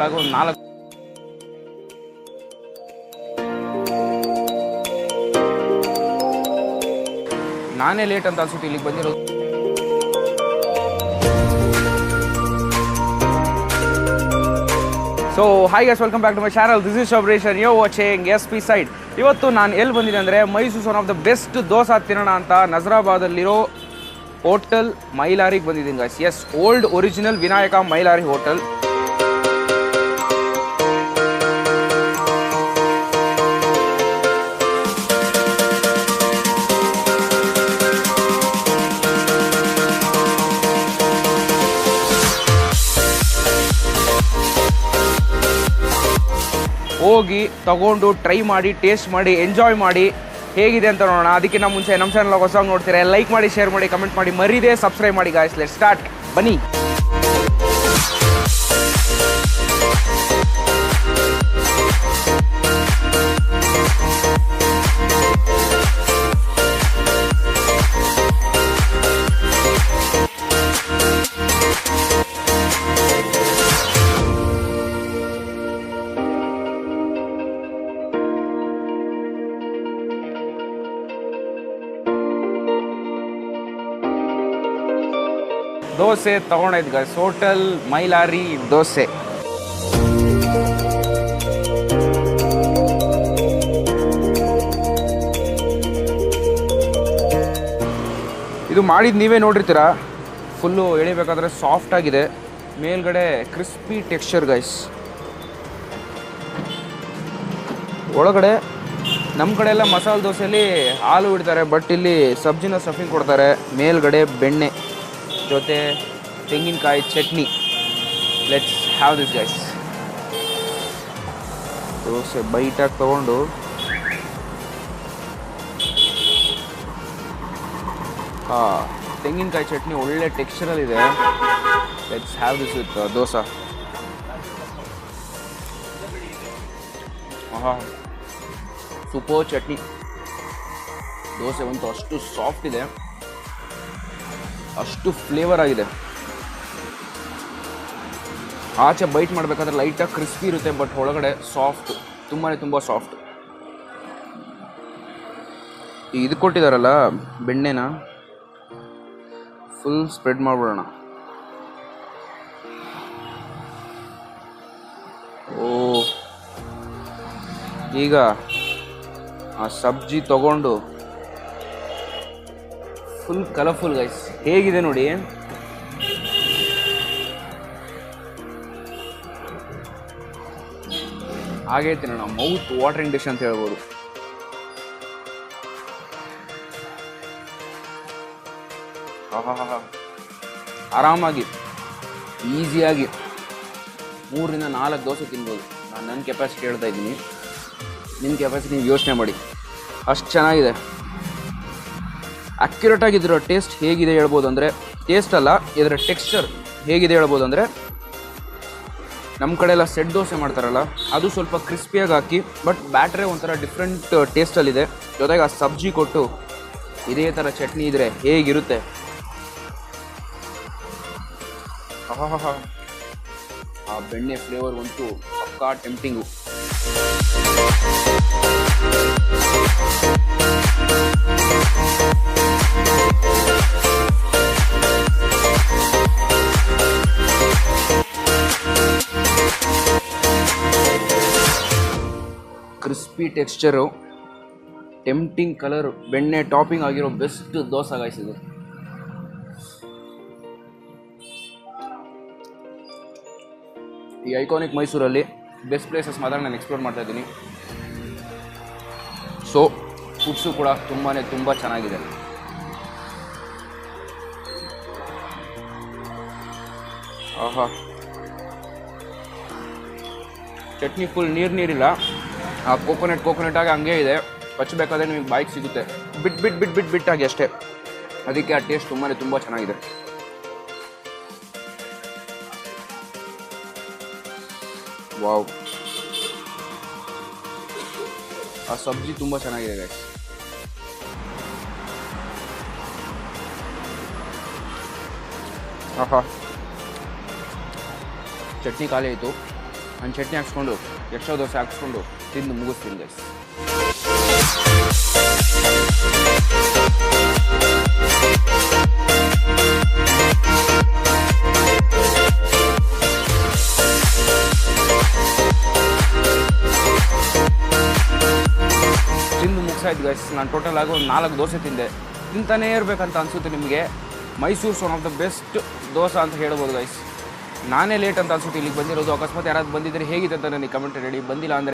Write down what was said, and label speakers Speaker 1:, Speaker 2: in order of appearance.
Speaker 1: Normal ಆಗಿ ಒಂದು 4 ನಾನೇ ಲೇಟ್ ಅಂತ ಅನ್ಸುತ್ತೆ ಇಲ್ಲಿಗೆ ಬಂದಿರೋದು. So hi guys, welcome back to my channel. This is Shabarish and you watching SP side. ಇವತ್ತು ನಾನು ಎಲ್ಲಿ ಬಂದಿದೆ ಅಂದರೆ Mysuru one of the best dosa ತಿನ್ನೋಣ ಅಂತ ನಜರಾಬಾದಲ್ಲಿರೋ ಹೋಟೆಲ್ ಮೈಲಾರಿಗೆ ಬಂದಿದ್ದೀನಿ guys. Yes, old original Vinayaka Mylari hotel. ಹೋಗಿ ತಗೊಂಡು ಟ್ರೈ ಮಾಡಿ ಟೇಸ್ಟ್ ಮಾಡಿ ಎಂಜಾಯ್ ಮಾಡಿ ಹೇಗಿದೆ ಅಂತ ನೋಡೋಣ. ಅದಕ್ಕಿಂತ ಮುಂಚೆ ನಮ್ಮ ಚಾನಲ್ ಹೊಸ ನೋಡ್ತೀರಾ, ಲೈಕ್ ಮಾಡಿ, ಶೇರ್ ಮಾಡಿ, ಕಮೆಂಟ್ ಮಾಡಿ, ಮರಿದೇ ಸಬ್ಸ್ಕ್ರೈಬ್ ಮಾಡಿ ಗಾಯ್ಸ್. ಲೆಟ್ಸ್ ಸ್ಟಾರ್ಟ್, ಬನ್ನಿ. ದೋಸೆ ತಗೊಂಡೈತೆ ಗೈಸ್, ಹೋಟೆಲ್ ಮೈಲಾರಿ ದೋಸೆ. ಇದು ಮಾಡಿದ್ದು ನೀವೇ ನೋಡಿರ್ತೀರ, ಫುಲ್ಲು ಎಳಿಬೇಕಾದ್ರೆ ಸಾಫ್ಟ್ ಆಗಿದೆ, ಮೇಲ್ಗಡೆ ಕ್ರಿಸ್ಪಿ ಟೆಕ್ಸ್ಚರ್ ಗೈಸ್. ಒಳಗಡೆ ನಮ್ಮ ಕಡೆ ಎಲ್ಲ ಮಸಾಲೆ ದೋಸೆಯಲ್ಲಿ ಹಾಲು ಇಡ್ತಾರೆ, ಬಟ್ ಇಲ್ಲಿ ಸಬ್ಜಿನ ಸ್ಟಫಿಂಗ್ ಕೊಡ್ತಾರೆ. ಮೇಲ್ಗಡೆ ಬೆಣ್ಣೆ ಜೊತೆ ತೆಂಗಿನಕಾಯಿ chutney. Let's have this guys. Dosa ಬೈಟಾಗಿ ತಗೊಂಡು ತೆಂಗಿನಕಾಯಿ ಚಟ್ನಿ ಒಳ್ಳೆ ಟೆಕ್ಸ್ಚರಲ್ಲಿದೆ. Let's have this with dosa. Super chutney. Dosa ಅಂತೂ ಅಷ್ಟು ಸಾಫ್ಟ್ ಇದೆ, ಅಷ್ಟು ಫ್ಲೇವರ್ ಆಗಿದೆ. ಆಚೆ ಬೈಟ್ ಮಾಡಬೇಕಾದ್ರೆ ಲೈಟಾಗಿ ಕ್ರಿಸ್ಪಿ ಇರುತ್ತೆ, ಬಟ್ ಒಳಗಡೆ ಸಾಫ್ಟ್, ತುಂಬ ಸಾಫ್ಟ್. ಇದು ಕೊಟ್ಟಿದ್ದಾರಲ್ಲ ಬೆಣ್ಣೆನ ಫುಲ್ ಸ್ಪ್ರೆಡ್ ಮಾಡಿಬಿಡೋಣ. ಓ, ಈಗ ಆ ಸಬ್ಜಿ ತಗೊಂಡು ಫುಲ್ ಕಲರ್ಫುಲ್ ಗೈಸ್. ಹೇಗಿದೆ ನೋಡಿ, ಹಾಗೆ ತಿನ್ನೋಣ. ಮೌತ್ ವಾಟರಿಂಗ್ ಡಿಶ್ ಅಂತ ಹೇಳ್ಬೋದು. ಆರಾಮಾಗಿ ಈಸಿಯಾಗಿ 3 ರಿಂದ 4 ದೋಸೆ ತಿನ್ಬೋದು. ನಾನು ನನ್ನ ಕೆಪಾಸಿಟಿ ಹೇಳ್ತಾ ಇದ್ದೀನಿ, ನಿಮ್ಮ ಕೆಪಾಸಿಟಿ ನೀವು ಯೋಚನೆ ಮಾಡಿ. ಅಷ್ಟು ಚೆನ್ನಾಗಿದೆ. ಅಕ್ಯುರೇಟ್ ಆಗಿರೋ ಟೇಸ್ಟ್ ಹೇಗಿದೆ ಹೇಳ್ಬೋದು ಅಂದರೆ, ಟೇಸ್ಟ್ ಅಲ್ಲ, ಇದರ ಟೆಕ್ಸ್ಚರ್ ಹೇಗಿದೆ ಹೇಳ್ಬೋದು ಅಂದರೆ, ನಮ್ಮ ಕಡೆ ಎಲ್ಲ ಸೆಟ್ ದೋಸೆ ಮಾಡ್ತಾರಲ್ಲ, ಅದು ಸ್ವಲ್ಪ ಕ್ರಿಸ್ಪಿಯಾಗಿ ಹಾಕಿ, ಬಟ್ ಬ್ಯಾಟ್ರೆ ಒಂಥರ ಡಿಫ್ರೆಂಟ್ ಟೇಸ್ಟಲ್ಲಿದೆ. ಜೊತೆಗೆ ಆ ಸಬ್ಜಿ ಕೊಟ್ಟು ಇದೇ ಥರ ಚಟ್ನಿ ಇದ್ದರೆ ಹೇಗಿರುತ್ತೆ. ಆ ಬೆಣ್ಣೆ ಫ್ಲೇವರ್ ಅಂತೂ ಪಕ್ಕಾ ಟೆಂಪ್ಟಿಂಗು. ಕ್ರಿಸ್ಪಿ ಟೆಕ್ಸ್ಚರು, ಟೆಂಪ್ಟಿಂಗ್ ಕಲರ್, ಬೆಣ್ಣೆ ಟಾಪಿಂಗ್ ಆಗಿರೋ ಬೆಸ್ಟ್ ದೋಸೆ ಗಾಯ್ಸ್ ಇದು. ಈ ಐಕಾನಿಕ್ ಮೈಸೂರಲ್ಲಿ ಬೆಸ್ಟ್ ಪ್ಲೇಸಸ್ ಮಾತ್ರ ನಾನು ಎಕ್ಸ್ಪ್ಲೋರ್ ಮಾಡ್ತಾ ಇದ್ದೀನಿ. ಸೊ ಫುಡ್ಸು ಕೂಡ ತುಂಬ ಚೆನ್ನಾಗಿದೆ. ಆಹಾ, ಚಟ್ನಿ ಫುಲ್ ನೀರಿಲ್ಲ, ಆ ಕೋಕೋನಟ್ ಆಗಿ ಹಂಗೆ ಇದೆ. ಹಚ್ಚಬೇಕಾದ್ರೆ ನಿಮಗೆ ಬಾಯಿಗೆ ಸಿಗುತ್ತೆ, ಬಿಟ್ಟಾಗಿ ಅಷ್ಟೇ. ಅದಕ್ಕೆ ಆ ಟೇಸ್ಟ್ ತುಂಬ ಚೆನ್ನಾಗಿದೆ. ವಾವ್, ಆ ಸಬ್ಜಿ ತುಂಬ ಚೆನ್ನಾಗಿದೆ ಗೈಸ್. ಆಹಾ, ಚಟ್ನಿ ಖಾಲಿ ಆಯಿತು. ನಾನು ಚಟ್ನಿ ಹಾಕ್ಸ್ಕೊಂಡು ಎಷ್ಟೋ ದೋಸೆ ಹಾಕ್ಸ್ಕೊಂಡು ತಿಂದು ಮುಗಿಸ್ತೀನಿ ಗೈಸ್. ತಿಂದು ಮುಗಿಸಾಯ್ತು ಗೈಸ್. ನಾನು ಟೋಟಲ್ ಆಗಿ ಒಂದು 4 ದೋಸೆ ತಿಂದೆ. ತಿಂತಾನೇ ಇರಬೇಕಂತ ಅನಿಸುತ್ತೆ ನಿಮಗೆ. Mysore's one of the best dosa ಅಂತ ಹೇಳ್ಬೋದು ಗೈಸ್. ನಾನೇ ಲೇಟ್ ಅಂತ ಅನ್ಸುತ್ತೆ ಇಲ್ಲಿಗೆ ಬಂದಿರೋದು. ಅಕಸ್ಮಾತ್ ಯಾರಾದ್ರು ಬಂದಿದ್ದರೆ ಹೇಗಿದೆ ಅಂತ ನನಗೆ ಕಮೆಂಟ್ ಹೇಳಿ. ಬಂದಿಲ್ಲ ಅಂದರೆ